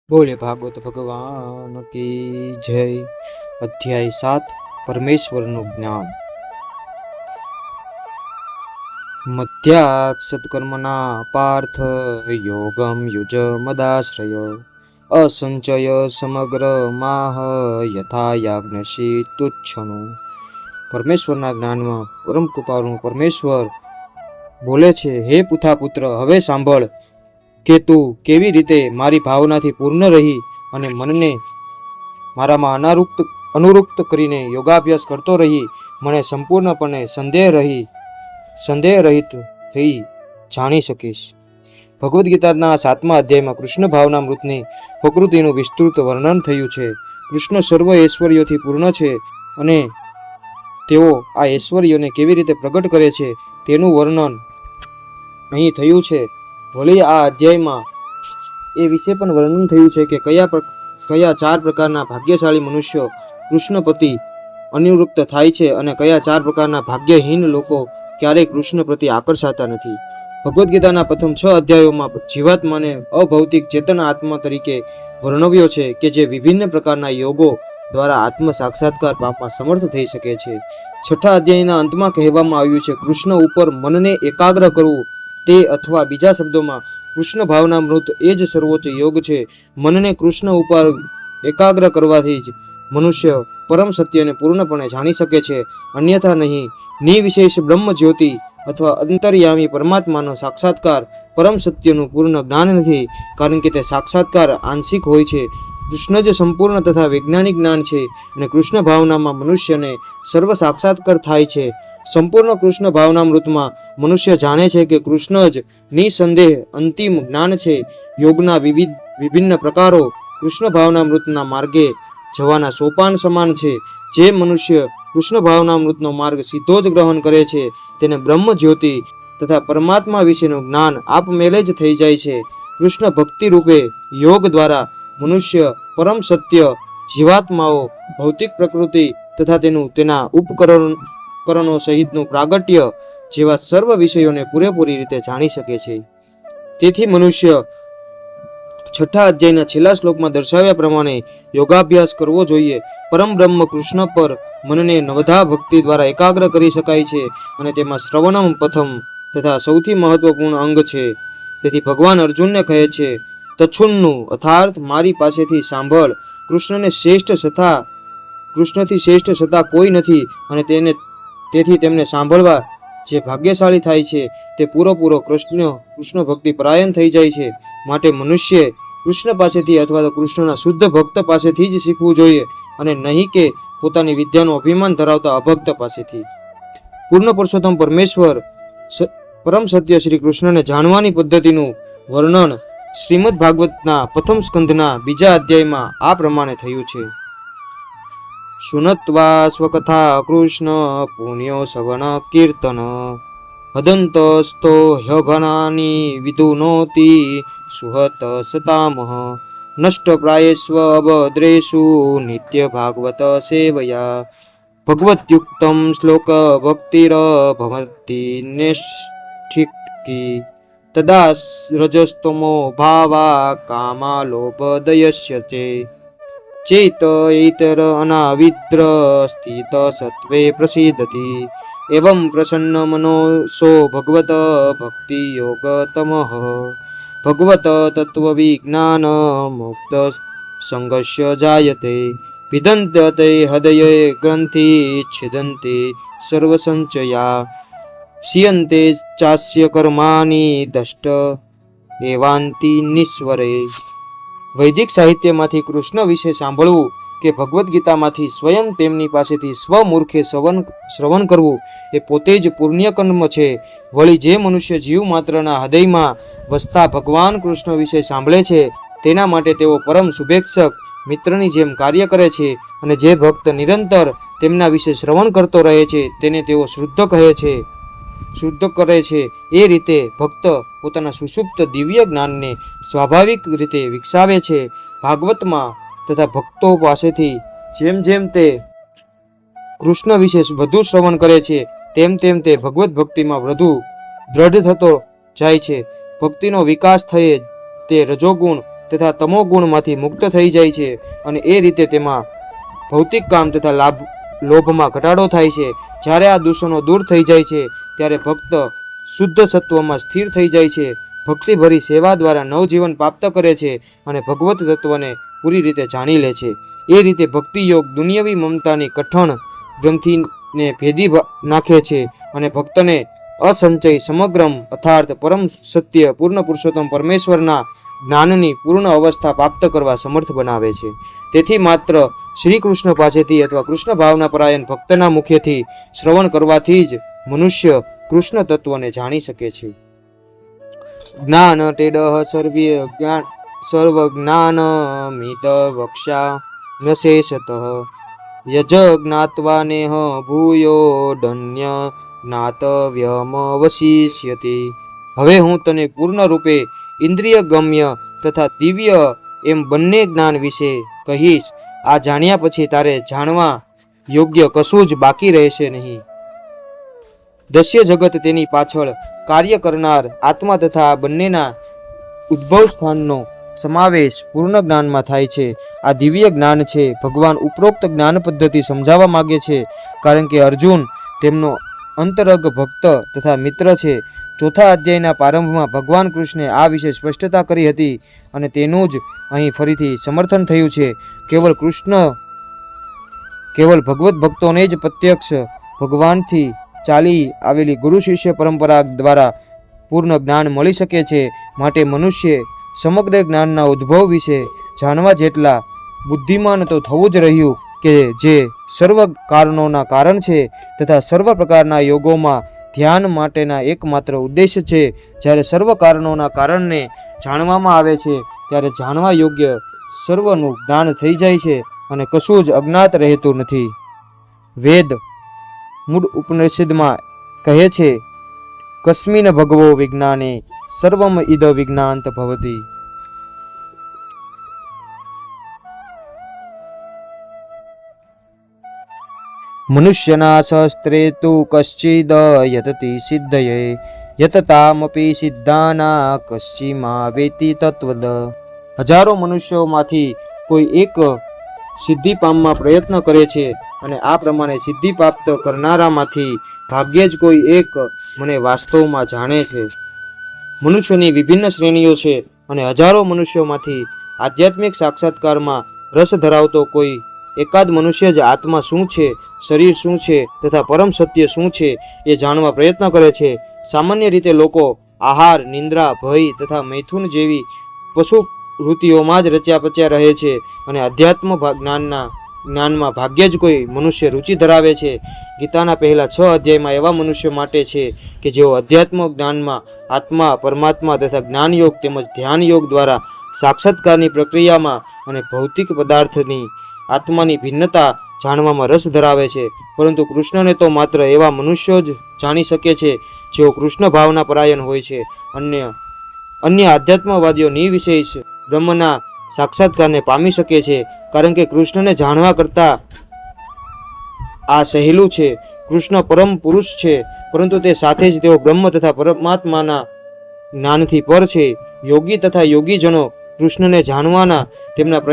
बोले भागवत भगवान की जय। अध्याय 7 परमेश्वरનું જ્ઞાન। મધ્યાત સત્કર્મના પાર્થ યોગમ યુજ મદાશ્રય અસંચય સમગ્ર માહ યથા યાજ્ઞશી તુચ્છનું। પરમેશ્વરના જ્ઞાનમાં પરમ કૃપાળુ પરમેશ્વર બોલે છે, હે પુથા પુત્ર, હવે સાંભળ કે તું કેવી રીતે મારી ભાવનાથી પૂર્ણ રહી અને મનને મારામાં અનુરુક્ત કરીને યોગાભ્યાસ કરતો રહી મને સંપૂર્ણપણે સંદેહ રહિત થઈ જાણી શકીશ। ભગવદ્ ગીતાના 7મા અધ્યાયમાં કૃષ્ણ ભાવનામૃતની પ્રકૃતિનું વિસ્તૃત વર્ણન થયું છે। કૃષ્ણ સર્વ ઐશ્વર્યોથી પૂર્ણ છે અને તેઓ આ ઐશ્વર્યોને કેવી રીતે પ્રગટ કરે છે તેનું વર્ણન અહીં થયું છે। વળી આ અધ્યાયમાં એ વિશે પણ વર્ણન થયું છે કે કયા 4 પ્રકારના ભાગ્યશાળી મનુષ્યો કૃષ્ણ પ્રતિ અનુરુક્ત થાય છે અને કયા 4 પ્રકારના ભાગ્યહીન લોકો ક્યારેય કૃષ્ણ પ્રતિ આકર્ષાતા નથી। ભગવદ્ ગીતાના પ્રથમ 6 અધ્યાયોમાં જીવાત્માને અભૌતિક ચેતન આત્મા તરીકે વર્ણવ્યો છે કે જે વિભિન્ન પ્રકારના યોગો દ્વારા આત્મ સાક્ષાત્કાર પામવા સમર્થ થઈ શકે છે। 6ઠા અધ્યાયના અંતમાં કહેવામાં આવ્યું છે, કૃષ્ણ ઉપર મનને એકાગ્ર કરવું તે અથવા બીજા શબ્દોમાં કૃષ્ણ ભાવનામૃત એ જ સર્વોચ્ચ યોગ છે। મનને કૃષ્ણ ઉપર એકાગ્ર કરવાથી જ મનુષ્ય પરમ સત્યને પૂર્ણપણે જાણી શકે છે, અન્યથા નહીં। નિર્વિશેષ બ્રહ્મ જ્યોતિ અથવા અંતર્યામી પરમાત્માનો સાક્ષાત્કાર પરમ સત્યનું પૂર્ણ જ્ઞાન નથી, કારણ કે તે સાક્ષાત્કાર આંશિક હોય છે। કૃષ્ણ જ સંપૂર્ણ તથા વૈજ્ઞાનિક જ્ઞાન છે અને કૃષ્ણ ભાવનામાં મનુષ્યને સર્વ સાક્ષાત્કાર થાય છે। સંપૂર્ણ કૃષ્ણ ભાવનામૃતમાં મનુષ્ય જાણે છે કે કૃષ્ણ જ નિસંદેહ અંતિમ જ્ઞાન છે। યોગના વિભિન્ન પ્રકારો કૃષ્ણ ભાવનામૃતના માર્ગે જવાના સોપાન સમાન છે। જે મનુષ્ય કૃષ્ણ ભાવનામૃતનો માર્ગ સીધો જ ગ્રહણ કરે છે તેને બ્રહ્મ જ્યોતિ તથા પરમાત્મા વિશેનું જ્ઞાન આપમેળે જ થઈ જાય છે। કૃષ્ણ ભક્તિ રૂપે યોગ દ્વારા મનુષ્ય પરમ સત્ય, જીવાત્માઓ, ભૌતિક પ્રકૃતિ તથા તેના ઉપકરણો સહિતનું પ્રાગટ્ય જેવા સર્વ વિષયોને પૂરેપૂરી રીતે જાણી શકે છે। તેથી મનુષ્ય 6ઠા અધ્યાયના છેલ્લા શ્લોકમાં દર્શાવ્યા પ્રમાણે યોગાભ્યાસ કરવો જોઈએ। પરમ બ્રહ્મ કૃષ્ણ પર મનને નવધા ભક્તિ દ્વારા એકાગ્ર કરી શકાય છે અને તેમાં શ્રવણમ પ્રથમ તથા સૌથી મહત્વપૂર્ણ અંગ છે। તેથી ભગવાન અર્જુનને કહે છે, તછુન્નું અર્થાત મારી પાસેથી સાંભળ, કૃષ્ણથી શ્રેષ્ઠ છતાં કોઈ નથી અને તેથી તેમને સાંભળવા જે ભાગ્યશાળી થાય છે તે પૂરો કૃષ્ણ ભક્તિ પરાયણ થઈ જાય છે। માટે મનુષ્ય કૃષ્ણ પાસેથી અથવા તો કૃષ્ણના શુદ્ધ ભક્ત પાસેથી જ શીખવું જોઈએ અને નહીં કે પોતાની વિદ્યાનું અભિમાન ધરાવતા અભક્ત પાસેથી। પૂર્ણ પુરુષોત્તમ પરમેશ્વર પરમ સત્ય શ્રી કૃષ્ણને જાણવાની પદ્ધતિનું વર્ણન શ્રીમદ ભાગવતના પ્રથમ સ્કંધના 2જા અધ્યાયમાં આ પ્રમાણે થયું છે। સુનત્વા સ્વકથા કૃષ્ણ પુણ્યો સવન કીર્તન હદંતસ્તો હ્યભણાની વિદુનોતિ સુહત સતામહ નષ્ટ પ્રાયેસ્વ અભદ્રેષુ નિત્ય ભાગવત સેવયા ભગવત્યુક્તમ શ્લોક ભક્તિર ભવતિ નિષ્ઠિકી તદા રજસ્તમો ભાવા કામા લોભદયસ્ય ચેત ઈતર અનાવિદ્ર સ્થિત સત્વે પ્રસિદ્ધતિ એવં પ્રસન્ન મનોસો ભગવત ભક્તિ યોગતમઃ ભગવત તત્વ વિજ્ઞાન મુક્ત સંગસ્ય જાયતે વિદંત્યતે હૃદયે ગ્રંથિ છિદન્તિ સર્વસંચયા શિયન્તે ચાસ્ય કર્માની દષ્ટ એવાંતિ નિસ્વરે। વૈદિક સાહિત્યમાંથી કૃષ્ણ વિશે સાંભળવું કે ભગવદ્ ગીતામાંથી સ્વયં તેમની પાસેથી સ્વમૂર્ખે શ્રવણ કરવું એ પોતે જ પુણ્યકર્મ છે। વળી જે મનુષ્ય જીવ માત્રના હૃદયમાં વસતા ભગવાન કૃષ્ણ વિશે સાંભળે છે તેના માટે તેઓ પરમ શુભેચ્છક મિત્રની જેમ કાર્ય કરે છે અને જે ભક્ત નિરંતર તેમના વિશે શ્રવણ કરતો રહે છે તેને તેઓ શુદ્ધ કરે છે। એ રીતે ભક્ત પોતાના સુષુપ્ત દિવ્ય જ્ઞાનને સ્વાભાવિક રીતે વિકસાવે છે। ભાગવતમાં તથા ભક્તો પાસેથી જેમ તે કૃષ્ણ વિશે વધુ શ્રવણ કરે છે તેમ તે ભગવત ભક્તિમાં વધુ દ્રઢ થતો જાય છે। ભક્તિનો વિકાસ થયે તે રજોગુણ તથા તમો ગુણમાંથી મુક્ત થઈ જાય છે અને એ રીતે તેમાં ભૌતિક કામ તથા લોભમાં ઘટાડો થાય છે. જ્યારે આ દૂષણો દૂર થઈ જાય છે ત્યારે ભક્ત શુદ્ધ સત્વમાં સ્થિર થઈ જાય છે. ભક્તિભરી સેવા દ્વારા નવજીવન પ્રાપ્ત કરે છે અને ભગવત તત્વને પૂરી રીતે જાણી લે છે. એ રીતે ભક્તિ યોગ દુનિયાવી મમતાની કઠણ ગ્રંથિને ભેદી નાખે છે અને ભક્તને અસંચય સમગ્રમ અર્થાત પરમ સત્ય પૂર્ણ પુરુષોત્તમ પરમેશ્વરના જ્ઞાનની પૂર્ણ અવસ્થા પ્રાપ્ત કરવા સમર્થ બનાવે છે. તેથી માત્ર શ્રી કૃષ્ણ પાસેથી અથવા કૃષ્ણ ભાવના પરાયણ ભક્તના મુખેથી શ્રવણ કરવાથી જ મનુષ્ય કૃષ્ણ તત્વને જાણી શકે છે. જ્ઞાન ટેડઃ સર્વ જ્ઞાનમિત વક્ષા નશેષતઃ યજ જ્ઞાત્વા નેહ ભૂયો દન્ય જ્ઞાતવ્યમવશિષ્યતિ. હવે હું તને પૂર્ણ રૂપે ઇન્દ્રિય ગમ્ય તથા દિવ્ય એમ બંને જ્ઞાન વિશે કહીશ. આ જાણ્યા પછી તારે જાણવા યોગ્ય કશું જ બાકી રહેશે નહીં. દસ્ય જગત તેની પાછળ કાર્ય કરનાર આત્મા તથા આ બંનેના ઉદ્ભવ સ્થાનનો સમાવેશ પૂર્ણ જ્ઞાનમાં થાય છે. આ દિવ્ય જ્ઞાન છે. ભગવાન ઉપરોક્ત જ્ઞાન પદ્ધતિ સમજાવવા માગે છે કારણ કે અર્જુન તેમનો અંતરંગ ભક્ત તથા મિત્ર છે. ચોથા અધ્યાયના પ્રારંભમાં ભગવાન કૃષ્ણે આ વિશે સ્પષ્ટતા કરી હતી અને તેનું જ અહીં ફરીથી સમર્થન થયું છે. કેવળ ભગવત ભક્તોને જ પ્રત્યક્ષ ભગવાનથી ચાલી આવેલી ગુરુ શિષ્ય પરંપરા દ્વારા પૂર્ણ જ્ઞાન મળી શકે છે. માટે મનુષ્ય સમગ્ર જ્ઞાનના ઉદ્ભવ વિશે જાણવા જેટલા બુદ્ધિમાન તો થવું જ રહ્યું કે જે સર્વ કારણોના કારણ છે તથા સર્વ પ્રકારના યોગોમાં ધ્યાન માટેના એકમાત્ર ઉદ્દેશ્ય છે. જ્યારે સર્વ કારણોના કારણને જાણવામાં આવે છે ત્યારે જાણવા યોગ્ય સર્વનું જ્ઞાન થઈ જાય છે અને કશું જ અજ્ઞાત રહેતું નથી. વેદ મૂળ ઉપનિષદમાં કહે છે, કસ્મિન ભગવો વિજ્ઞાને સર્વમ ઇદ વિજ્ઞાંત ભવતી. મનુષ્યના સહસ્ત્રે તુ કશ્ચિદ યતતિ સિદ્ધયે યતતામપી સિદ્ધાના કશ્ચિમા વેતિ તત્વદ. હજારો મનુષ્યોમાંથી કોઈ એક સિદ્ધિ પામવા પ્રયત્ન કરે છે અને આ પ્રમાણે સિદ્ધિ પ્રાપ્ત કરનારામાંથી ભાગ્યે જ કોઈ એક મને વાસ્તવમાં જાણે છે. મનુષ્યની વિભિન્ન શ્રેણીઓ છે અને હજારો મનુષ્યોમાંથી આધ્યાત્મિક સાક્ષાત્કારમાં રસ ધરાવતો કોઈ એકાદ મનુષ્ય જ આત્મા શું છે, શરીર શું છે તથા પરમ સત્ય શું છે એ જાણવા પ્રયત્ન કરે છે. સામાન્ય રીતે લોકો આહાર, નિંદ્રા, ભય તથા મૈથુન જેવી પશુ વૃત્તિઓમાં જ રચ્યા પચ્યા રહે છે અને અધ્યાત્મ જ્ઞાનમાં ભાગ્યે જ કોઈ મનુષ્ય રુચિ ધરાવે છે. ગીતાના પહેલા 6 અધ્યાયમાં એવા મનુષ્ય માટે છે કે જેઓ અધ્યાત્મ જ્ઞાનમાં આત્મા, પરમાત્મા તથા જ્ઞાન યોગ તેમજ ધ્યાન યોગ દ્વારા સાક્ષાત્કારની પ્રક્રિયામાં અને ભૌતિક પદાર્થની આત્માની ભિન્નતા જાણવામાં રસ ધરાવે છે. પરંતુ કૃષ્ણને તો માત્ર એવા મનુષ્યો જ જાણી શકે છે જેઓ કૃષ્ણ ભાવના પરાયણ હોય છે. અન્ય આધ્યાત્મવાદીઓ નિર્વિશેષ બ્રહ્મના સાક્ષાત્કારને પામી શકે છે કારણ કે કૃષ્ણને જાણવા કરતાં આ સહેલું છે. કૃષ્ણ પરમ પુરુષ છે પરંતુ તે સાથે જ તેઓ બ્રહ્મ તથા પરમાત્માના જ્ઞાનથી પર છે. યોગી તથા યોગીજનો કૃષ્ણને જાણવાના તેમના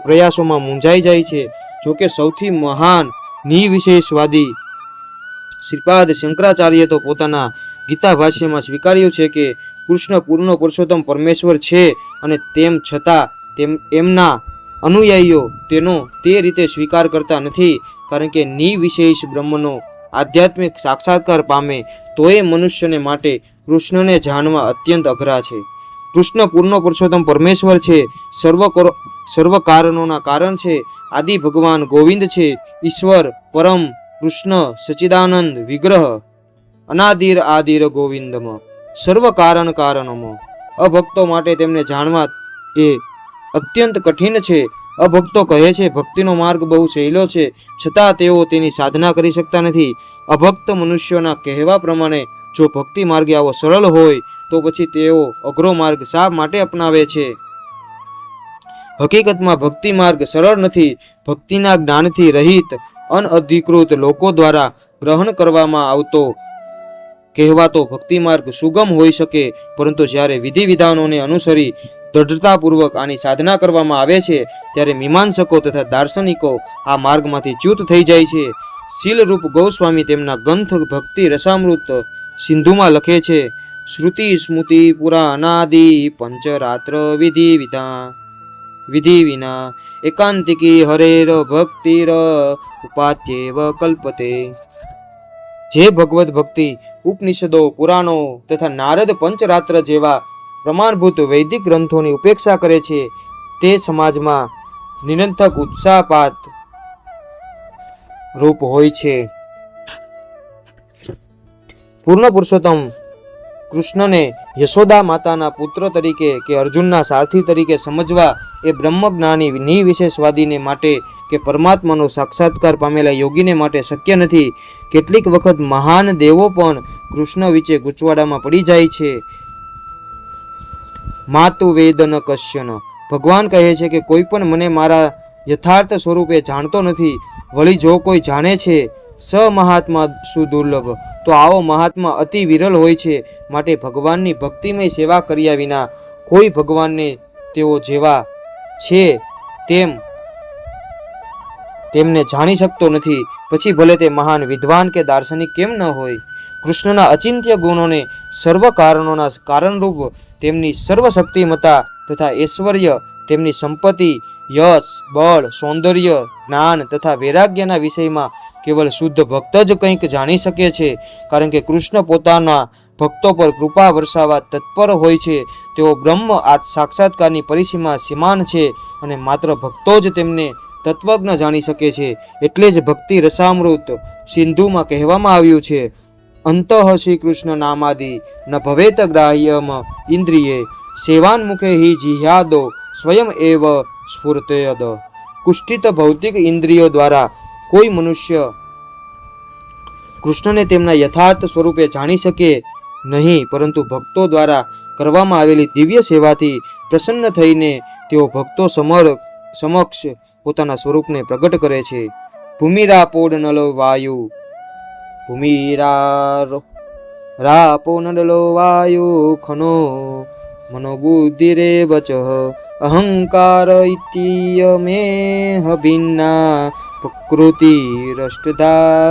પ્રયાસોમાં મૂંઝાઈ જાય છે. જોકે સૌથી મહાન નિર્વિશેષવાદી શ્રીપાદ શંકરાચાર્ય તો પોતાના ગીતા ભાષ્યમાં સ્વીકાર્યું છે કે કૃષ્ણ પૂર્ણ પુરુષોત્તમ પરમેશ્વર છે અને તેમ છતાં એમના અનુયાયીઓ તેનો તે રીતે સ્વીકાર કરતા નથી કારણ કે નિર્વિશેષ બ્રહ્મનો આધ્યાત્મિક સાક્ષાત્કાર પામે તો એ મનુષ્યને માટે કૃષ્ણને જાણવા અત્યંત અઘરા છે. કૃષ્ણ પૂર્ણ પુરુષોત્તમ પરમેશ્વર છે, સર્વ કારણોના કારણ છે, આદિ ભગવાન ગોવિંદ છે, ઈશ્વર પરમ કૃષ્ણ સચ્ચિદાનંદ વિગ્રહ અનાદિર આદિર ગોવિંદમ સર્વ કારણ કારણમ. અભક્તો માટે તેમને જાણવા એ અત્યંત કઠિન છે. અભક્તો કહે છે ભક્તિનો માર્ગ બહુ સહેલો છે છતાં તેઓ તેની સાધના કરી શકતા નથી. અભક્ત મનુષ્યોના કહેવા પ્રમાણે જો ભક્તિ માર્ગ આવો સરળ હોય તો પછી તેઓ અઘરો માર્ગ શા માટે અપનાવે છે? હકીકતમાં ભક્તિ માર્ગ સરળ નથી. ભક્તિના જ્ઞાનથી રહિત અનઅધિકૃત લોકો દ્વારા ગ્રહણ કરવામાં આવતો કહેવાતો ભક્તિ માર્ગ સુગમ હોઈ શકે પરંતુ જ્યારે વિધિ વિધાનોને અનુસરી દ્રઢતાપૂર્વક આની સાધના કરવામાં આવે છે ત્યારે મીમાંસકો તથા દાર્શનિકો આ માર્ગમાંથી ચ્યુત થઈ જાય છે. શીલરૂપ ગોસ્વામી તેમના ગ્રંથ ભક્તિ રસામૃત સિંધુમાં લખે છે, શ્રુતિ સ્મૃતિ પુરાણાદિ પંચરાત્ર વિધિ વિના એકાંતિકી હરેર ભક્તિર ઉપાત્યેવ કલ્પતે. જે ભગવત ભક્તિ ઉપનિષદો પુરાણો તથા નારદ પંચરાત્ર જેવા પ્રમાણભૂત વૈદિક ગ્રંથોની ઉપેક્ષા કરે છે તે સમાજમાં નિરંતક ઉત્સાહપાત રૂપ હોય છે. પૂર્ણ પુરુષોત્તમ કૃષ્ણને યશોદા માતાના પુત્ર તરીકે કે અર્જુનના સારથી તરીકે સમજવા એ બ્રહ્મજ્ઞાની નિવિશેષવાદીને માટે કે પરમાત્માનો સાક્ષાત્કાર પામેલા યોગીને માટે શક્ય નથી. કેટલીક વખત મહાન દેવો પણ કૃષ્ણ વિશે ગૂંચવાડામાં પડી જાય છે. માતુ વેદન કશ્યન, ભગવાન કહે છે કે કોઈ પણ મને મારા યથાર્થ સ્વરૂપે જાણતો નથી. વળી જો કોઈ જાણે છે સ મહાત્મા સુદુર્લભ, તો આવો મહાત્મા અતિ વિરલ હોય છે. માટે ભગવાનની ભક્તિમય સેવા કર્યા વિના કોઈ ભગવાનને તેઓ જેવા છે તેમને જાણી શકતો નથી, પછી ભલે તે મહાન વિદ્વાન કે દાર્શનિક કેમ ન હોય. કૃષ્ણના અચિંત્ય ગુણોને સર્વ કારણોના કારણરૂપ તેમની સર્વશક્તિમતા તથા ઐશ્વર્ય, તેમની સંપત્તિ, યશ, બળ, સૌંદર્ય, જ્ઞાન તથા વૈરાગ્યના વિષયમાં કેવળ શુદ્ધ ભક્ત જ કંઈક જાણી શકે છે. કારણ કે કૃષ્ણ પોતાના ભક્તો પર કૃપા વરસાવવા તત્પર હોય છે. તેઓ બ્રહ્મ સાક્ષાત્કારની પરિસીમા સમાન છે અને માત્ર ભક્તો જ તેમને તત્વજ્ઞ જાણી શકે છે. એટલે જ ભક્તિ રસામૃત સિંધુમાં કહેવામાં આવ્યું છે, અંતઃ શ્રી કૃષ્ણ નામાદિ ન ભવેત ગ્રાહ્યમ ઇન્દ્રિયે સેવાન્મુખે હિ જિહ્યાદો સ્વયં એવ સ્ફુર્તયદ. કુષ્ઠિત ભૌતિક ઇન્દ્રિયો દ્વારા કોઈ મનુષ્ય કૃષ્ણને તેમના યથાર્થ સ્વરૂપે જાણી શકે નહીં, પરંતુ ભક્તો દ્વારા કરવામાં આવેલી દિવ્ય સેવાથી પ્રસન્ન થઈને તેઓ ભક્તો સમક્ષ પોતાના સ્વરૂપને પ્રગટ કરે છે. ભૂમિરાપોડ નલો વાયુ ભૂમિરાપોનલો વાયુ ખનો મનોબુદ્ધિરે વચ અહંકાર ઇત્યમેહ ભિન્ના પ્રકૃતિ હરષ્ટધા.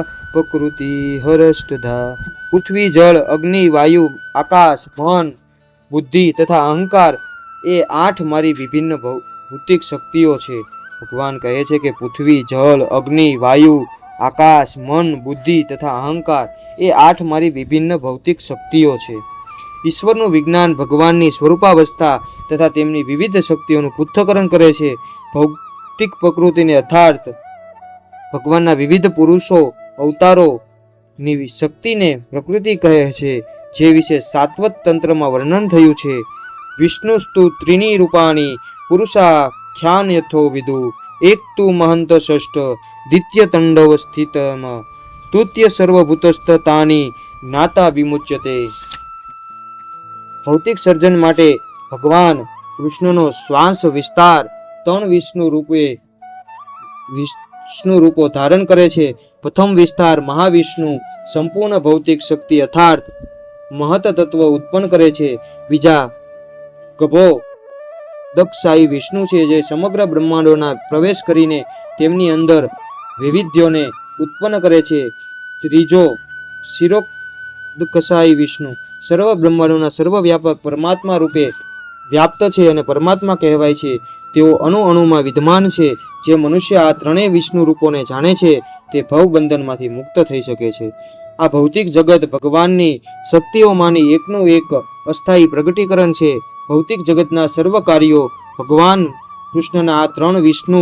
પૃથ્વી, જળ, અગ્નિ, વાયુ, આકાશ, મન, બુદ્ધિ તથા અહંકાર એ 8 મારી વિભિન્ન ભૌતિક શક્તિઓ છે. ભગવાન કહે છે કે પૃથ્વી, જળ, અગ્નિ, વાયુ, આકાશ, મન, બુદ્ધિ તથા અહંકાર એ 8 મારી વિભિન્ન ભૌતિક શક્તિઓ છે. ઈશ્વરનું વિજ્ઞાન ભગવાનની સ્વરૂપાવસ્થા તથા તેમની વિવિધ શક્તિઓનું પૃથ્થકરણ કરે છે. ભૌતિક પ્રકૃતિને અર્થાત ભગવાનના વિવિધ પુરુષો અવતારોની શક્તિને પ્રકૃતિ કહે છે, જે વિશે સાત્વત તંત્રમાં વર્ણન થયું છે. વિષ્ણુસ્તુ ત્રીણી રૂપાણી પુરુષાખ્યાન્યથો વિદુ એક તુ મહંત ષષ્ઠ દ્વિતીય તંડવ સ્થિતમ તૃતીય સર્વભૂતસ્થ તાની જ્ઞાતા વિમુચ્યતે. ભૌતિક સર્જન માટે ભગવાન કૃષ્ણનો શ્વાસ વિસ્તાર 3 વિષ્ણુ રૂપો ધારણ કરે છે. પ્રથમ વિસ્તાર મહાવિષ્ણુ સંપૂર્ણ ભૌતિક શક્તિ અર્થાત મહત તત્વ ઉત્પન્ન કરે છે. બીજા ગભો દક્ષાઈ વિષ્ણુ છે, જે સમગ્ર બ્રહ્માંડોના પ્રવેશ કરીને તેમની અંદર વૈવિધ્યોને ઉત્પન્ન કરે છે. ત્રીજો શિરોકસાઈ વિષ્ણુ સર્વ બ્રહ્માંડોના સર્વવ્યાપક પરમાત્મા રૂપે વ્યાપ્ત છે અને પરમાત્મા કહેવાય છે. તેઓ અણુ અણુમાં વિદ્યમાન છે. જે મનુષ્ય આ 3 વિષ્ણુ રૂપોને જાણે છે તે ભવબંધનમાંથી મુક્ત થઈ શકે છે. આ ભૌતિક જગત ભગવાનની શક્તિઓમાંની એકનું એક અસ્થાયી પ્રગટીકરણ છે. ભૌતિક જગતના સર્વ કાર્યો ભગવાન કૃષ્ણના આ 3 વિષ્ણુ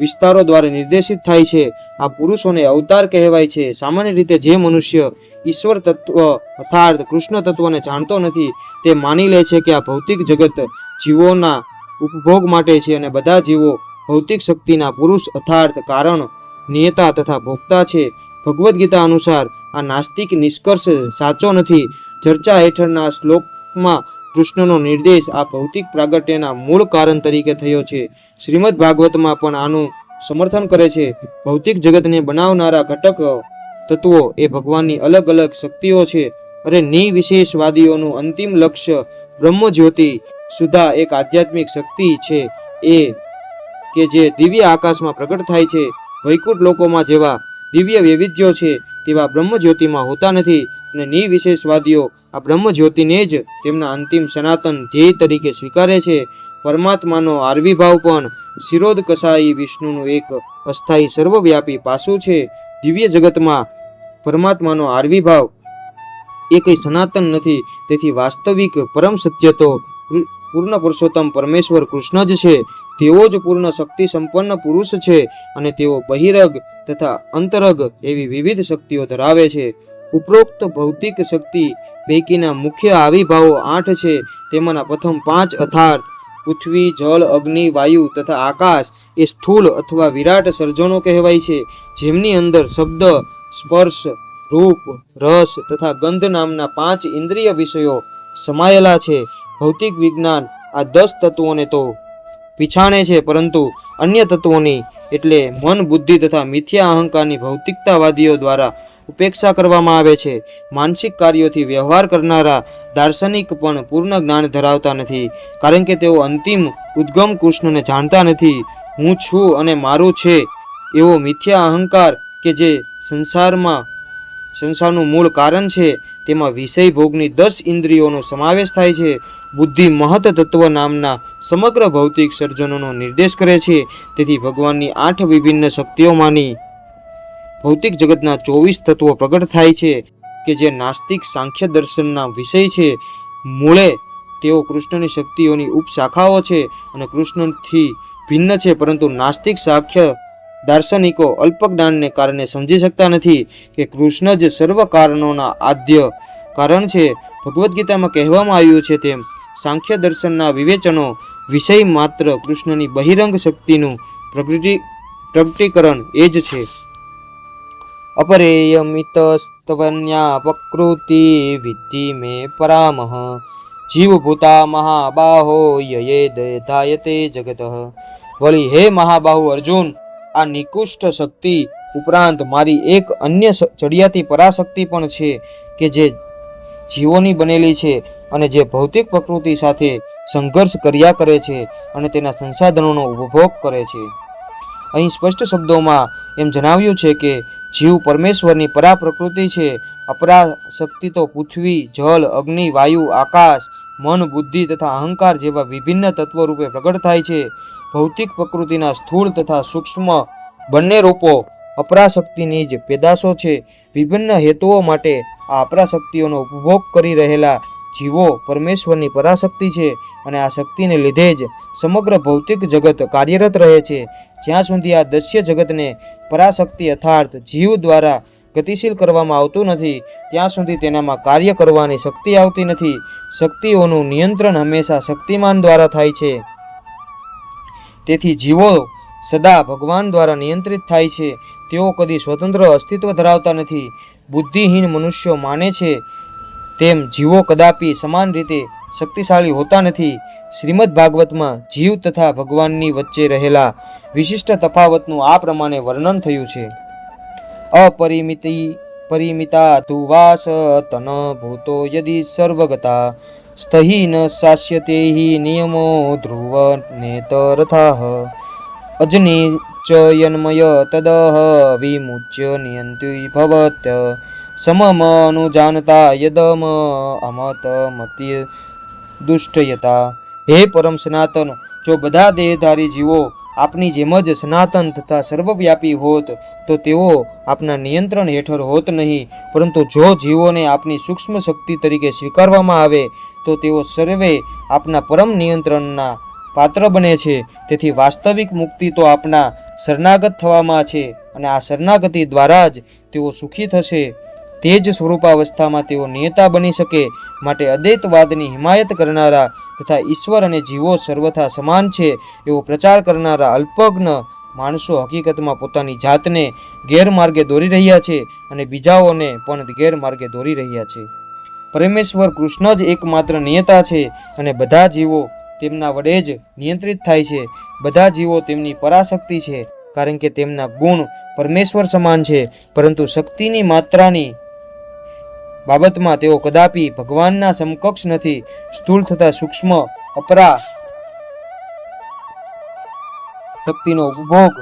વિસ્તારો દ્વારા નિર્દેશિત થાય છે. આ પુરુષોને અવતાર કહેવાય છે. સામાન્ય રીતે જે મનુષ્ય ઈશ્વર તત્વ અર્થાત કૃષ્ણ તત્વને જાણતો નથી તે માની લે છે કે આ ભૌતિક જગત જીવોના ઉપભોગ માટે છે અને બધા જીવો ભૌતિક શક્તિના પુરુષ અર્થાત કારણ, નિયતા તથા ભોગતા છે. ભગવદ્ ગીતા અનુસાર આ નાસ્તિક નિષ્કર્ષ સાચો નથી. ચર્ચા હેઠળના શ્લોકમાં કૃષ્ણનો નિર્દેશ આ ભૌતિક પ્રાગટ્યના મૂળ કારણ તરીકે થયો છે. શ્રીમદ ભાગવતમાં પણ આનું સમર્થન કરે છે. ભૌતિક જગતને બનાવનારા ઘટક તત્વો એ ભગવાનની અલગ અલગ શક્તિઓ છે. અરે નિર્વિશેષવાદીઓનું અંતિમ લક્ષ્ય બ્રહ્મજ્યોતિ સુધા એક આધ્યાત્મિક શક્તિ છે એ કે જે દિવ્ય આકાશમાં પ્રગટ થાય છે. વૈકુંઠ લોકોમાં જેવા દિવ્ય વૈવિધ્યો છે તેવા બ્રહ્મજ્યોતિમાં હોતા નથી અને નિર્વિશેષવાદીઓ આ બ્રહ્મજ્યોતિને જ તેમના અંતિમ સનાતન ધ્યેય તરીકે સ્વીકારે છે. પરમાત્માનો આવિર્ભાવ પણ શિરોદકશાયી વિષ્ણુનું એક અસ્થાયી સર્વવ્યાપી પાસું છે. દિવ્ય જગતમાં પરમાત્માનો આવિર્ભાવ એ કંઈ સનાતન નથી. તેથી વાસ્તવિક પરમ સત્ય તો પૂર્ણ પુરુષોત્તમ પરમેશ્વર કૃષ્ણ જ છે. તેઓ જ પૂર્ણ શક્તિ સંપન્ન પુરુષ છે અને તેઓ બહિરગ તથા અંતરગ એવી વિવિધ શક્તિઓ ધરાવે છે. ઉપરોક્ત ભૌતિક શક્તિ પૈકીના મુખ્ય આવિર્ભાવો 8 છે. તેમાંના પ્રથમ 5 અર્થાત પૃથ્વી, જળ, અગ્નિ, વાયુ તથા આકાશ એ સ્થૂળ અથવા વિરાટ સર્જનો કહેવાય છે, જેમની અંદર શબ્દ, સ્પર્શ, રૂપ, રસ તથા ગંધ નામના 5 ઇન્દ્રિય વિષયો સમાયેલા છે. ભૌતિક વિજ્ઞાન આ 10 તત્વોને તો પીછાણે છે, પરંતુ અન્ય તત્વોની એટલે મન, બુદ્ધિ તથા મિથ્યા અહંકારની ભૌતિકતાવાદીઓ દ્વારા ઉપેક્ષા કરવામાં આવે છે. માનસિક કાર્યોથી વ્યવહાર કરનારા દાર્શનિક પણ પૂર્ણ જ્ઞાન ધરાવતા નથી, કારણ કે તેઓ અંતિમ ઉદ્ગમ કૃષ્ણને જાણતા નથી. હું છું અને મારું છે એવો મિથ્યા અહંકાર કે જે સંસારનું મૂળ કારણ છે, તેમાં વિષય ભોગની 10 ઇન્દ્રિયોનો સમાવેશ થાય છે. બુદ્ધિ મહત તત્વ નામના સમગ્ર ભૌતિક સર્જનોનો નિર્દેશ કરે છે. તેથી ભગવાનની 8 વિભિન્ન શક્તિઓમાંની ભૌતિક જગતના 24 તત્વો પ્રગટ થાય છે કે જે નાસ્તિક સાંખ્ય દર્શનના વિષય છે. મૂળે તેઓ કૃષ્ણની શક્તિઓની ઉપશાખાઓ છે અને કૃષ્ણથી ભિન્ન છે, પરંતુ નાસ્તિક સાંખ્ય દાર્શનિકો અલ્પજ્ઞાનને કારણે સમજી શકતા નથી કે કૃષ્ણ જ સર્વ કારણોના આદ્ય કારણ છે. ભગવદ્ ગીતામાં કહેવામાં આવ્યું છે તેમ સાંખ્ય દર્શનના વિવેચનો વિષય માત્ર કૃષ્ણની બહિરંગ શક્તિનું પ્રગટીકરણ એ જ છે. અપરેયમિતસ્તવન્યા પ્રકૃતિ વિદ્ધિ મે પરામહ જીવભૂતા મહાબાહો યયેદયતે જગત. વળી હે મહાબાહુ અર્જુન, આ નિકૃષ્ટ શક્તિ ઉપરાંત મારી એક અન્ય ચડિયાતી પરાશક્તિ પણ છે કે જે જીવોની બનેલી છે અને જે ભૌતિક પ્રકૃતિ સાથે સંઘર્ષ કર્યા કરે છે અને તેના સંસાધનોનો ઉપભોગ કરે છે. અહીં સ્પષ્ટ શબ્દોમાં એમ જણાવ્યું છે કે જીવ પરમેશ્વરની પરા પ્રકૃતિ છે. અપરા શક્તિ તો પૃથ્વી, જળ, અગ્નિ, વાયુ, આકાશ, મન, બુદ્ધિ તથા અહંકાર જેવા વિભિન્ન તત્વો રૂપે પ્રગટ થાય છે. ભૌતિક પ્રકૃતિના સ્થૂળ તથા સૂક્ષ્મ બંને રૂપો અપરાશક્તિની જ પેદાશો છે. વિભિન્ન હેતુઓ માટે આ અપરાશક્તિઓનો ઉપભોગ કરી રહેલા જીવો પરમેશ્વરની પરાશક્તિ છે અને આ શક્તિને લીધે જ સમગ્ર ભૌતિક જગત કાર્યરત રહે છે. જ્યાં સુધી આ દસ્ય જગતને પરાશક્તિ અર્થાત જીવ દ્વારા ગતિશીલ કરવામાં આવતું નથી, ત્યાં સુધી તેનામાં કાર્ય કરવાની શક્તિ આવતી નથી. શક્તિઓનું નિયંત્રણ હંમેશા શક્તિમાન દ્વારા થાય છે. તેથી જીવો સદા ભગવાન દ્વારા નિયંત્રિત થાય છે. તેઓ કદી સ્વતંત્ર અસ્તિત્વ ધરાવતા નથી. બુદ્ધિહીન મનુષ્યો માને છે તેમ જીવો કદાપી સમાન રીતે શક્તિશાળી હોતા નથી. શ્રીમદ ભાગવતમાં જીવ તથા ભગવાનની વચ્ચે રહેલા વિશિષ્ટ તફાવતનું આ પ્રમાણે વર્ણન થયું છે. પરિમિતા તુવાસ તન ભૂતો યદિ સર્વગતા સ્થહિ ન શાસ્યતે હિ નિયમો ધ્રુવ નેતરથાઃ અજ્ઞેચ યન્મય તદહ વિમુચ્ય નિયંત્રી ભવત સમમનુજાનતા યદમ અમત મતિ દુષ્ટયતા. હે પરમ સનાતન, જો બધા દેહધારી જીવો આપની જેમ જ સનાતન તથા સર્વવ્યાપી હોત તો તેઓ આપના નિયંત્રણ હેઠળ હોત નહીં, પરંતુ જો જીવોને આપની સૂક્ષ્મ શક્તિ તરીકે સ્વીકારવામાં આવે તો તેઓ સર્વે આપના પરમ નિયંત્રણના પાત્ર બને છે. તેથી વાસ્તવિક મુક્તિ તો આપના શરણાગત થવામાં છે અને આ શરણાગતિ દ્વારા જ તેઓ સુખી થશે. તે જ સ્વરૂપાવસ્થામાં તેઓ નિયતા બની શકે. માટે અદ્વૈતવાદની હિમાયત કરનારા તથા ઈશ્વર અને જીવો સર્વથા સમાન છે એવો પ્રચાર કરનારા અલ્પજ્ઞ માણસો હકીકતમાં પોતાની જાતને ગેરમાર્ગે દોરી રહ્યા છે અને બીજાઓને પણ ગેરમાર્ગે દોરી રહ્યા છે. પરમેશ્વર કૃષ્ણ જ એકમાત્ર નિયતા છે અને બધા જીવો તેમના વડે જ નિયંત્રિત થાય છે. બધા જીવો તેમની પરાશક્તિ છે કારણ કે તેમના ગુણ પરમેશ્વર સમાન છે, પરંતુ શક્તિની માત્રાની બાબતમાં તેઓ કદાપી ભગવાનના સમકક્ષ નથી. સ્થૂળ તથા સૂક્ષ્મ અપરા શક્તિનો ઉપભોગ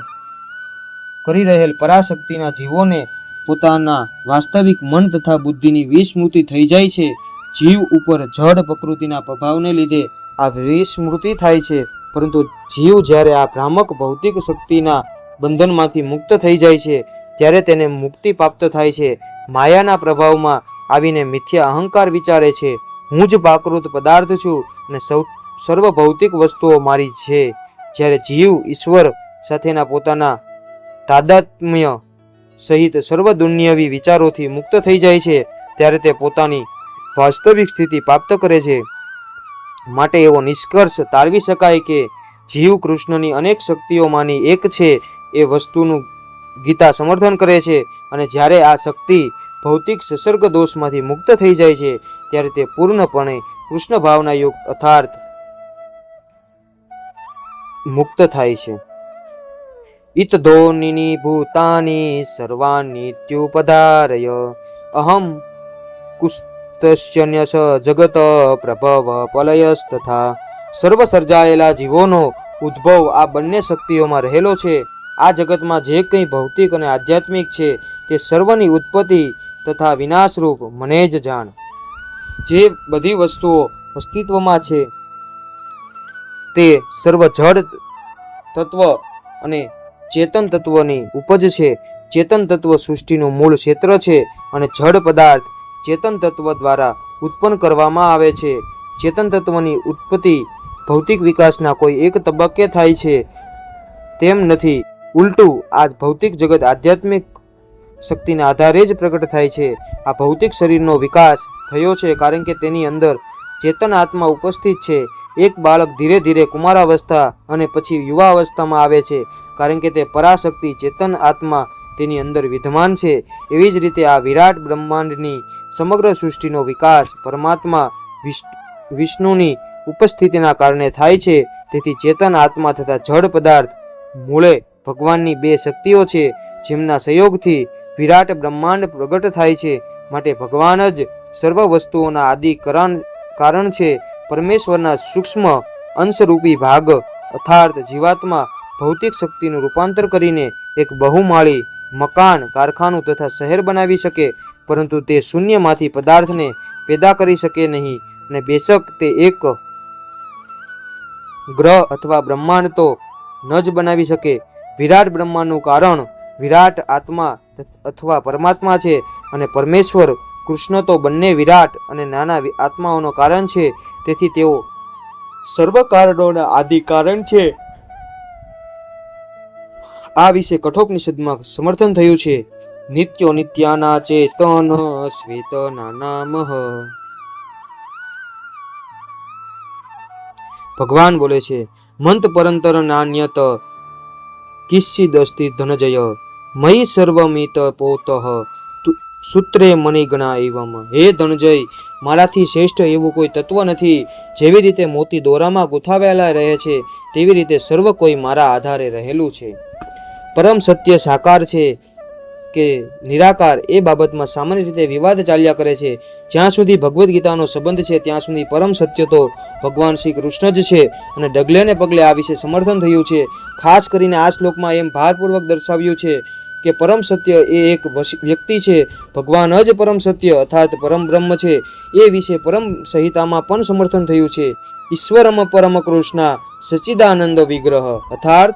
કરી રહેલ પરાશક્તિના જીવોને પોતાના વાસ્તવિક મન તથા બુદ્ધિની વિસ્મૃતિ થઈ જાય છે. જીવ ઉપર જડ પ્રકૃતિના પ્રભાવને લીધે આ વિસ્મૃતિ થાય છે, પરંતુ જીવ જ્યારે આ ભ્રામક ભૌતિક શક્તિના બંધનમાંથી મુક્ત થઈ જાય છે ત્યારે તેને મુક્તિ પ્રાપ્ત થાય છે. માયાના પ્રભાવમાં આવીને મિથ્યા અહંકાર વિચારે છે, હું જ પ્રાકૃત પદાર્થ છું અને સર્વ ભૌતિક વસ્તુઓ મારી છે. જ્યારે જીવ ઈશ્વર સાથેના પોતાના તાદાત્મ્ય સહિત સર્વ દુનિયાવી વિચારોથી મુક્ત થઈ જાય છે ત્યારે તે પોતાની વાસ્તવિક સ્થિતિ પ્રાપ્ત કરે છે. માટે એવો નિષ્કર્ષ તારવી શકાય કે જીવ કૃષ્ણની અનેક શક્તિઓમાંની એક છે એ વસ્તુનું ગીતા સમર્થન કરે છે. અને જ્યારે આ શક્તિ ભૌતિક સસર્ગ દોષમાંથી મુક્ત થઈ જાય છે ત્યારે તે પૂર્ણપણે કૃષ્ણ ભાવના યુક્ત અર્થાત મુક્ત થાય છે. ઇતધોનિની ભૂતાની સર્વાનિત્યુપધારય અહમ કુસ્તસ્યન્યસ જગત પ્રભવ પલયસ્તથા. સર્વ સર્જાયેલા જીવોનો ઉદ્ભવ આ બંને શક્તિઓમાં રહેલો છે. આ જગતમાં જે કંઈ ભૌતિક અને આધ્યાત્મિક છે તે સર્વની ઉત્પત્તિ તથા વિનાશરૂપ મને જ જાણ. જે બધી વસ્તુઓ અસ્તિત્વમાં છે તે સર્વ જડ તત્વ અને ચેતન તત્વની ઉપજ છે. ચેતન તત્વ સૃષ્ટિનું મૂળ ક્ષેત્ર છે અને જડ પદાર્થ ચેતન તત્વ દ્વારા ઉત્પન્ન કરવામાં આવે છે. ચેતન તત્વની ઉત્પત્તિ ભૌતિક વિકાસના કોઈ એક તબક્કે થાય છે તેમ નથી. ઉલટું આ ભૌતિક જગત આધ્યાત્મિક શક્તિના આધારે જ પ્રગટ થાય છે. આ ભૌતિક શરીરનો વિકાસ થયો છે કારણ કે તેની અંદર ચેતન આત્મા ઉપસ્થિત છે. એક બાળક ધીરે ધીરે કુમારાવસ્થા અને પછી યુવા અવસ્થામાં આવે છે કારણ કે તે પરાશક્તિ ચેતન આત્મા તેની અંદર વિદ્યમાન છે. એવી જ રીતે આ વિરાટ બ્રહ્માંડની સમગ્ર સૃષ્ટિનો વિકાસ પરમાત્મા વિષ્ણુની ઉપસ્થિતિના કારણે થાય છે. તેથી ચેતન આત્મા તથા જડ પદાર્થ મૂળે ભગવાનની બે શક્તિઓ છે જેમના સહયોગથી વિરાટ બ્રહ્માંડ પ્રગટ થાય છે. માટે ભગવાન જ સર્વ વસ્તુઓના આદિ કારણ છે. પરમેશ્વરના સૂક્ષ્મ અંશરૂપી ભાગ અર્થાત જીવાત્મા ભૌતિક શક્તિનું રૂપાંતર કરીને એક બહુમાળી મકાન, કારખાનું તથા શહેર બનાવી શકે, પરંતુ તે શૂન્યમાંથી પદાર્થને પેદા કરી શકે નહીં. અને બેશક તે એક ગ્રહ અથવા બ્રહ્માંડ તો ન જ બનાવી શકે. વિરાટ બ્રહ્માંડનું કારણ વિરાટ આત્મા અથવા પરમાત્મા છે અને પરમેશ્વર કૃષ્ણ તો બંને વિરાટ અને નાના આત્માઓનો કારણ છે. તેથી તેઓ સર્વ કારણોના આદિ કારણ છે. આ વિશે કઠોપનિષદમાં સમર્થન થયું છે. નિત્યો નિત્યાના ચેતન શ્વેત નાનામહ. ભગવાન બોલે છે, મંત પરંતર નાન્યત કિશ્ચિદસ્તિ ધનજય મયી સર્વમિત પોતઃ સૂત્રે મણિગણા એવમ. હે ધનજય, મારાથી શ્રેષ્ઠ એવું કોઈ તત્વ નથી. જેવી રીતે મોતી દોરામાં ગૂંથાવેલા રહે છે તેવી રીતે સર્વ કોઈ મારા આધારે રહેલું છે. પરમ સત્ય સાકાર છે કે નિરાકાર એ બાબતમાં સામાન્ય રીતે વિવાદ ચાલ્યા કરે છે. જ્યાં સુધી ભગવદ્ ગીતાનો સંબંધ છે ત્યાં સુધી પરમ સત્ય તો ભગવાન શ્રી કૃષ્ણ જ છે અને ડગલે ને પગલે આ વિશે સમર્થન થયું છે. ખાસ કરીને આ શ્લોકમાં એમ ભારપૂર્વક દર્શાવ્યું છે કે પરમ સત્ય એ એક વ્યક્તિ છે. ભગવાન જ પરમ સત્ય અર્થાત પરમ બ્રહ્મ છે. એ વિશે પરમ સંહિતામાં પણ સમર્થન થયું છે. ઈશ્વરમ પરમ કૃષ્ણ સચ્ચિદાનંદ વિગ્રહ અર્થાત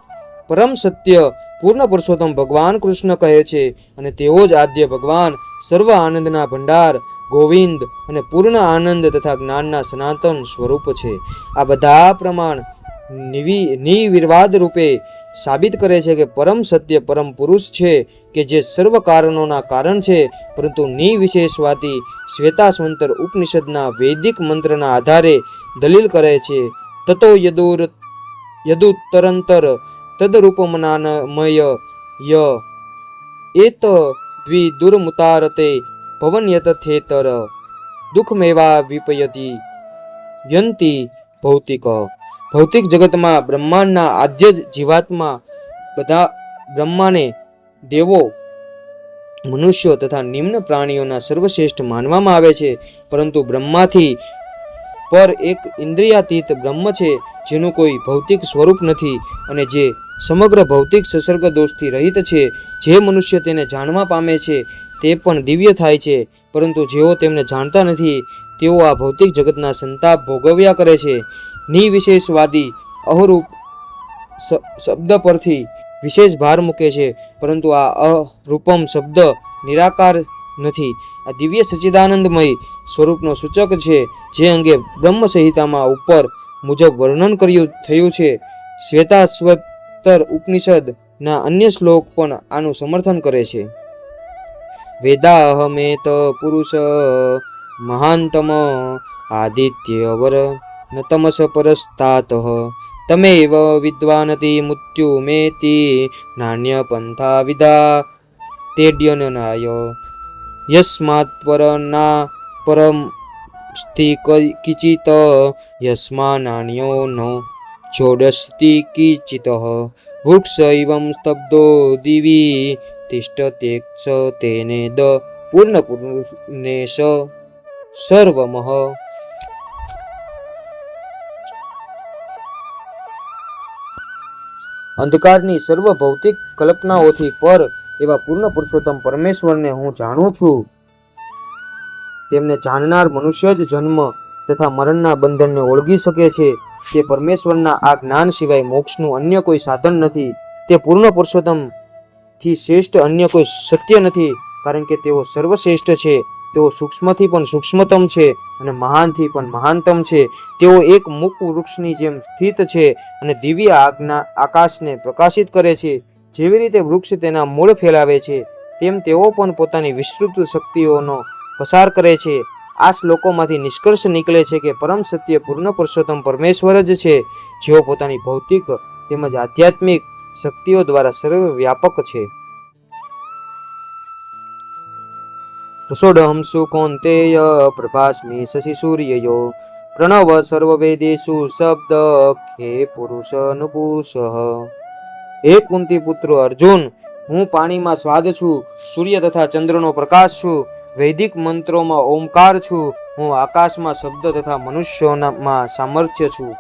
પરમ સત્ય પૂર્ણ પુરુષોત્તમ ભગવાન કૃષ્ણ કહે છે અને તેઓ જ આદ્ય ભગવાન, સર્વ આનંદના ભંડાર, ગોવિંદ અને પૂર્ણ આનંદ તથા જ્ઞાનના સનાતન સ્વરૂપ છે. આ બધા પ્રમાણ નિર્વિવાદ રૂપે સાબિત કરે છે કે પરમ સત્ય પરમ પુરુષ છે કે જે સર્વ કારણોના કારણ છે, પરંતુ નિવિશેષવાદી શ્વેતાસ્વંતર ઉપનિષદના વૈદિક મંત્રના આધારે દલીલ કરે છે. તતો યદુત્તરંતર તદરૂપમનામય ય એત દ્વિદુર્મુતારતે ભવન્યતથેતર દુઃખમેવા વિપયતી યંતી ભૌતિક. ભૌતિક જગતમાં બ્રહ્માંડના આદ્ય જીવાત્મા બધા બ્રહ્માને દેવો, મનુષ્યો તથા નિમ્ન પ્રાણીઓના સર્વશ્રેષ્ઠ માનવામાં આવે છે, પરંતુ બ્રહ્માથી પર એક ઇન્દ્રિયાતીત બ્રહ્મ છે, જેનું કોઈ ભૌતિક સ્વરૂપ નથી અને જે સમગ્ર ભૌતિક સંસર્ગ દોષથી રહિત છે. જે મનુષ્ય તેને જાણવા પામે છે તે પણ દિવ્ય થાય છે, પરંતુ જેઓ તેમને જાણતા નથી તેઓ આ ભૌતિક જગતના સંતાપ ભોગવ્યા કરે છે. નિર્વિશેષવાદી અહરૂપ શબ્દ પરથી વિશેષ ભાર મૂકે છે, પરંતુ આ અરૂપમ શબ્દ નિરાકાર નથી. આ દિવ્ય સચ્ચિદાનંદમય સ્વરૂપનો સૂચક છે, જે અંગે બ્રહ્મ સંહિતામાં ઉપર મુજબ વર્ણન થયું છે. શ્વેતાશ્વતર ઉપનિષદ ના અન્ય શ્લોક પણ આનું સમર્થન કરે છે. વેદાહમેત પુરુષ મહાંતમ આદિત્યવર ન તમસ પરસ્તાત તમેવ વિદ્વાનતિ મૃત્યુમેતિ નાન્ય પંથા વિદા તેડ્યનનાય યસ્માત પરના પરમ સ્થિ કિચિત યસ્મા નાન્યો નો ચોડસ્તિ કિચિત વૃક્ષ ઇવં સ્તબ્ધો દિવી તિષ્ઠતેક્ષ તેને દ પૂર્ણપૂર્ણેશ સર્વમઃ. અંધકારની સર્વ ભૌતિક કલ્પનાઓથી પર એવા પૂર્ણ પુરુષોત્તમ પરમેશ્વરને હું જાણું છું. તેમને જાણનાર મનુષ્ય જ જન્મ તથા મરણના બંધનને ઓળગી શકે છે. તે પરમેશ્વરના આ જ્ઞાન સિવાય મોક્ષનું અન્ય કોઈ સાધન નથી. તે પૂર્ણ પુરુષોત્તમ થી શ્રેષ્ઠ અન્ય કોઈ સત્ય નથી, કારણ કે તેઓ સર્વશ્રેષ્ઠ છે. તેઓ સૂક્ષ્મથી પણ સૂક્ષ્મતમ છે અને મહાનથી પણ મહાનતમ છે. તેઓ એક મુક વૃક્ષની જેમ સ્થિત છે અને દિવ્ય આકાશને પ્રકાશિત કરે છે. જેવી રીતે વૃક્ષ તેના મૂળ ફેલાવે છે, તેમ તેઓ પણ પોતાની વિસ્તૃત શક્તિઓનો પસાર કરે છે. આ શ્લોકોમાંથી નિષ્કર્ષ નીકળે છે કે પરમ સત્ય પૂર્ણ પુરુષોત્તમ પરમેશ્વર જ છે, જેઓ પોતાની ભૌતિક તેમજ આધ્યાત્મિક શક્તિઓ દ્વારા સર્વવ્યાપક છે. રસોડહંસુ કૌંતેય પ્રભાસ્મિ શશિ સૂર્યયો પ્રણવ સર્વવેદેષુ શબ્દ ખે પુરુષનુપુષઃ. હે કુંતી પુત્ર અર્જુન, હું પાણીમાં સ્વાદ છું, સૂર્ય તથા ચંદ્રનો પ્રકાશ છું, વૈદિક મંત્રોમાં ઓમકાર છું, હું આકાશમાં શબ્દ તથા મનુષ્યોમાં સામર્થ્ય છું.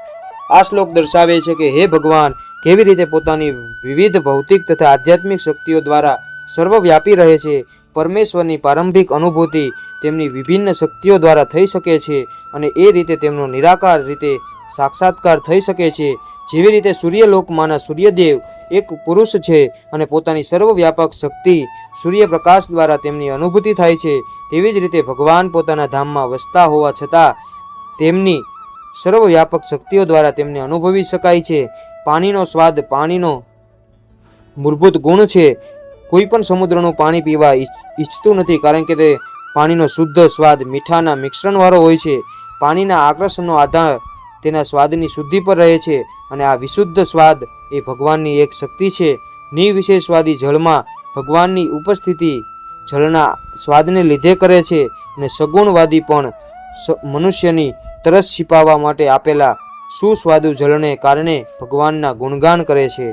આ શ્લોક દર્શાવે છે કે હે ભગવાન કેવી રીતે પોતાની વિવિધ ભૌતિક તથા આધ્યાત્મિક શક્તિઓ દ્વારા સર્વવ્યાપી રહે છે. પરમેશ્વરની પ્રારંભિક અનુભૂતિ તેમની વિભિન્ન શક્તિઓ દ્વારા થઈ શકે છે અને એ રીતે તેમનો નિરાકાર રીતે સાક્ષાત્કાર થઈ શકે છે. જેવી રીતે સૂર્યલોકમાંના સૂર્યદેવ એક પુરુષ છે અને પોતાની સર્વવ્યાપક શક્તિ સૂર્યપ્રકાશ દ્વારા તેમની અનુભૂતિ થાય છે, તેવી જ રીતે ભગવાન પોતાના ધામમાં વસતા હોવા છતાં તેમની સર્વવ્યાપક શક્તિઓ દ્વારા તેમને અનુભવી શકાય છે. પાણીનો સ્વાદ પાણીનો મૂળભૂત ગુણ છે. કોઈ પણ સમુદ્રનું પાણી પીવા ઈચ્છતું નથી, કારણ કે તે પાણીનો શુદ્ધ સ્વાદ મીઠાના મિશ્રણવાળો હોય છે. પાણીના આકર્ષણનો આધાર તેના સ્વાદની શુદ્ધિ પર રહે છે અને આ વિશુદ્ધ સ્વાદ એ ભગવાનની એક શક્તિ છે. નિર્વિશેષવાદી જળમાં ભગવાનની ઉપસ્થિતિ જળના સ્વાદને લીધે કરે છે અને સગુણવાદી પણ મનુષ્યની તરસ छिपाવવા માટે આપેલા સુસ્વાદુ જળને કારણે ભગવાનના ગુણગાન કરે છે.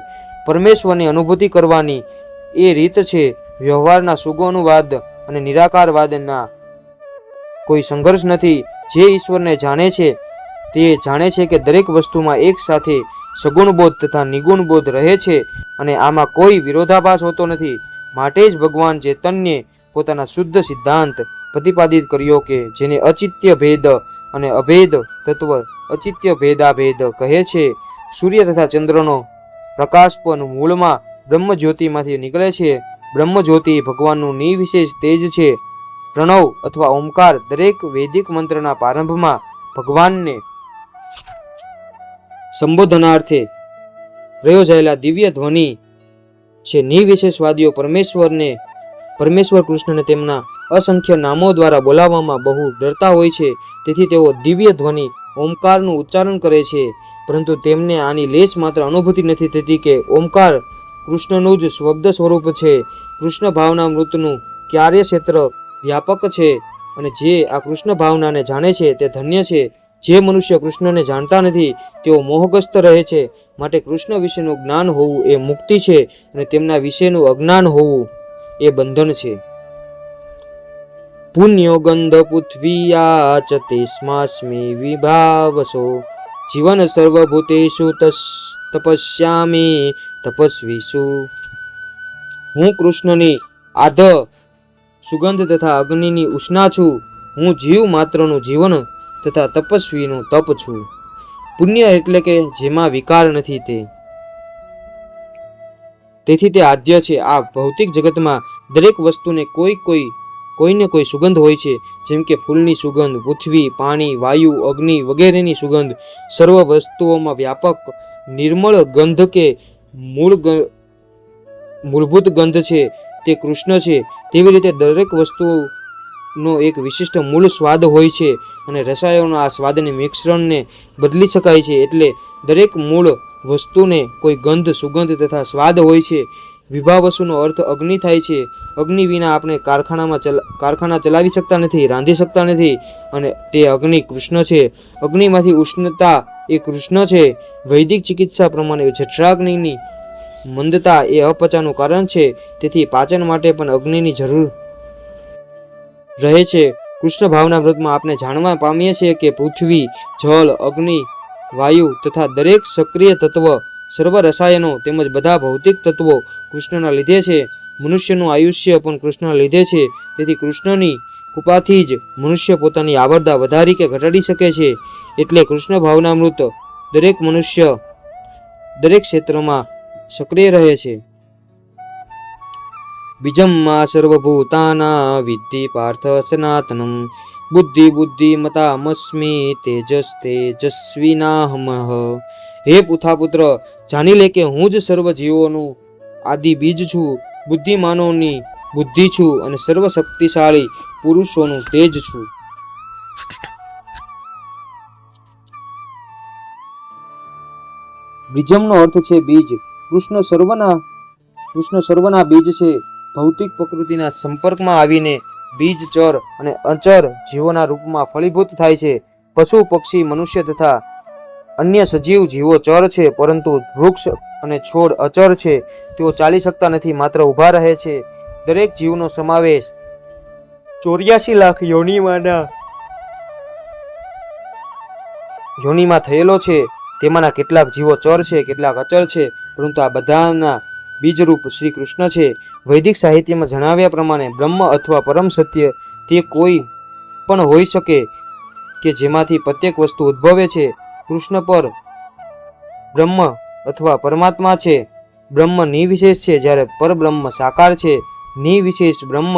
પરમેશ્વરની અનુભૂતિ કરવાની એ રીત છે. વ્યવહારના સુગુણવાદ અને નિરાકારવાદના કોઈ સંઘર્ષ નથી. જે ઈશ્વરને જાણે છે તે જાણે છે કે દરેક વસ્તુમાં એક સાથે સગુણબોધ તથા નિગુણબોધ રહે છે અને આમાં કોઈ વિરોધાભાસ હોતો નથી. માટે જ ભગવાન ચૈતન્યે પોતાના શુદ્ધ સિદ્ધાંત પ્રતિપાદિત કર્યો કે જેને અચિત્ય ભેદ અને અભેદ તત્વ અચિત્ય ભેદાભેદ કહે છે. સૂર્ય તથા ચંદ્રનો પ્રકાશ પણ મૂળમાં બ્રહ્મ જ્યોતિમાંથી નીકળે છે. બ્રહ્મ જ્યોતિ ભગવાનનું નિર્વિશેષ તેજ છે. પ્રણવ અથવા ઓમકાર દરેક વૈદિક મંત્રના પ્રારંભમાં ભગવાનને સંબોધનાર્થે પ્રયોજાયેલા દિવ્ય ધ્વનિ છે. નિર્વિશેષવાદીઓ પરમેશ્વર કૃષ્ણને તેમના અસંખ્ય નામો દ્વારા બોલાવવામાં બહુ ડરતા હોય છે, તેથી તેઓ દિવ્ય ધ્વનિ ઓમકારનું ઉચ્ચારણ કરે છે, પરંતુ તેમને આની લેશ માત્ર અનુભૂતિ નથી થતી કે ઓમકાર કૃષ્ણનું જ શબ્દ સ્વરૂપ છે. કૃષ્ણ ભાવના મૃતનું કાર્યક્ષેત્ર વ્યાપક છે અને જે આ કૃષ્ણ ભાવનાને જાણે છે તે ધન્ય છે. જે મનુષ્ય કૃષ્ણને જાણતા નથી તેઓ મોહગ્રસ્ત રહે છે. માટે કૃષ્ણ વિશેનું જ્ઞાન હોવું એ મુક્તિ છે અને તેમના વિશેનું અજ્ઞાન હોવું એ બંધન છે. પુણ્યો ગંધ પૃથ્વીયા ચ તેસ્માસ્મિ વિભાવસો જીવન સર્વભૂતેષુ તપસ્યામિ તપસ્વીષુ. હું કૃષ્ણની આધ સુગંધ તથા અગ્નિની ઉષ્ણા છું. હું જીવ માત્રનું જીવન તથા તપસ્વીનું તપ છું. પુણ્ય એટલે કે જેમાં વિકાર નથી તે, તેથી તે આદ્ય છે. આ ભૌતિક જગતમાં દરેક વસ્તુને કોઈને કોઈ સુગંધ હોય છે, જેમ કે ફૂલની સુગંધ, પૃથ્વી, પાણી, વાયુ, અગ્નિ વગેરેની સુગંધ સર્વ વસ્તુઓમાં વ્યાપક નિર્મળ ગંધ કે મૂળભૂત ગંધ છે તે કૃષ્ણ છે. તેવી રીતે દરેક વસ્તુનો એક વિશિષ્ટ મૂળ સ્વાદ હોય છે અને રસાયણોના આ સ્વાદને મિશ્રણને બદલી શકાય છે. એટલે દરેક મૂળ વસ્તુને કોઈ ગંધ, સુગંધ તથા સ્વાદ હોય છે. વિભાવસુનો અર્થ અગ્નિ થાય છે. અગ્નિ વિના આપણે કારખાના ચલાવી શકતા નથી, રાંધી શકતા નથી, અને તે અગ્નિ કૃષ્ણ છે. અગ્નિમાંથી ઉષ્ણતા એ કૃષ્ણ છે. વૈદિક ચિકિત્સા પ્રમાણે જઠરાગ્નિની મંદતા એ અપચાનું કારણ છે. તેથી પાચન માટે પણ અગ્નિની જરૂર રહે છે. કૃષ્ણ ભાવનામૃતમાં આપણે જાણવા પામીએ છીએ કે પૃથ્વી, જળ, અગ્નિ, વાયુ તથા દરેક સક્રિય તત્વ, સર્વ રસાયણો તેમજ બધા ભૌતિક તત્વો કૃષ્ણના લીધે છે. મનુષ્યનું આયુષ્ય પણ કૃષ્ણના લીધે છે. તેથી કૃષ્ણની કૃપાથી જ મનુષ્ય પોતાની આવરદા વધારી કે ઘટાડી શકે છે. એટલે કૃષ્ણ ભાવનામૃત દરેક મનુષ્ય દરેક ક્ષેત્રમાં સક્રિય રહે છે. બીજમ મા સર્વભૂતાના વિદ્ધિ પાર્થ સનાતનમ બુદ્ધિમતામસ્મિ તેજસ તેજસ્વીનાહમઃ. હે પુત્ર, જાણી લે કે હું જ સર્વ જીવોનું આદિ બીજ છું, બુદ્ધિમાનોની બુદ્ધિ છું અને સર્વ શક્તિશાળી પુરુષોનું તેજ છું. બીજમનો અર્થ છે બીજ. કૃષ્ણ સર્વના બીજ છે. ભૌતિક પ્રકૃતિના સંપર્કમાં આવીને બીજ ચર અને અચર જીવોના રૂપમાં ફળીભૂત થાય છે. પશુ, પક્ષી, મનુષ્ય તથા અન્ય સજીવ જીવો ચર છે, પરંતુ વૃક્ષ અને છોડ અચર છે. તેઓ ચાલી શકતા નથી, માત્ર ઊભા રહે છે. દરેક જીવનો સમાવેશ 84 લાખ યોનિમાં થયેલો છે. તેમાંના કેટલાક જીવો ચર છે, કેટલાક અચર છે, પરંતુ આ બધાના બીજરૂપ શ્રી કૃષ્ણ છે. વૈદિક સાહિત્યમાં જણાવ્યા પ્રમાણે બ્રહ્મ અથવા પરમ સત્ય તે કોઈ પણ હોઈ શકે કે જેમાંથી પ્રત્યેક વસ્તુ ઉદ્ભવે છે. કૃષ્ણ પર બ્રહ્મ અથવા પરમાત્મા છે. બ્રહ્મ નિર્વિશેષ છે, જ્યારે પરબ્રહ્મ સાકાર છે. નિર્વિશેષ બ્રહ્મ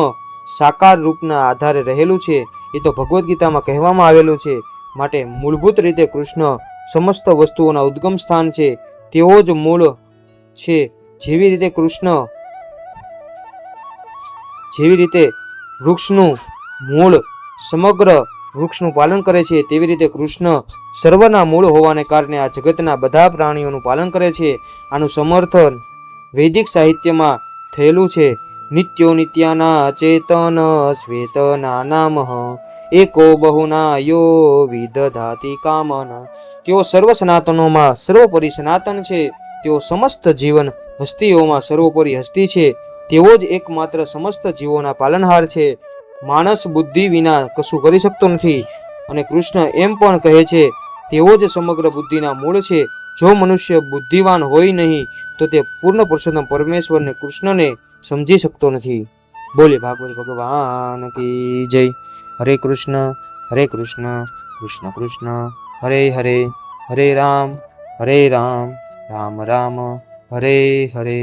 સાકાર રૂપના આધારે રહેલું છે. એ તો ભગવદ્ ગીતામાં કહેવામાં આવેલું છે. માટે મૂળભૂત રીતે કૃષ્ણ સમસ્ત વસ્તુઓના ઉદ્ગમ સ્થાન છે. તેઓ જ મૂળ છે. જેવી રીતે વૃક્ષનું મૂળ સમગ્ર વૃક્ષનું પાલન કરે છે, તેવી રીતે કૃષ્ણ સર્વના મૂળ હોવાને કારણે આ જગતના બધા પ્રાણીઓનું પાલન કરે છે. આનું સમર્થન વૈદિક સાહિત્યમાં થયેલું છે. નિત્યો નિત્યાના ચેતન શ્વેતના નામઃ એકો બહુના યો વિદધાતિ કામન. તેઓ સર્વ સનાતનોમાં સર્વોપરી સનાતન છે. તેઓ સમસ્ત જીવન હસ્તીઓમાં સર્વોપરી હસ્તી છે. તેઓ જ એકમાત્ર સમસ્ત જીવોના પાલનહાર છે. માણસ બુદ્ધિ વિના કશું કરી શકતો નથી, અને કૃષ્ણ એમ પણ કહે છે તેઓ જ સમગ્ર બુદ્ધિના મૂળ છે. જો મનુષ્ય બુદ્ધિવાન હોય નહીં તો તે પૂર્ણ પુરુષોત્તમ પરમેશ્વરને કૃષ્ણને સમજી શકતો નથી. બોલે ભાગવત ભગવાન કી જય. હરે કૃષ્ણ કૃષ્ણ કૃષ્ણ હરે હરે, હરે રામ રામ રામ હરે હરે.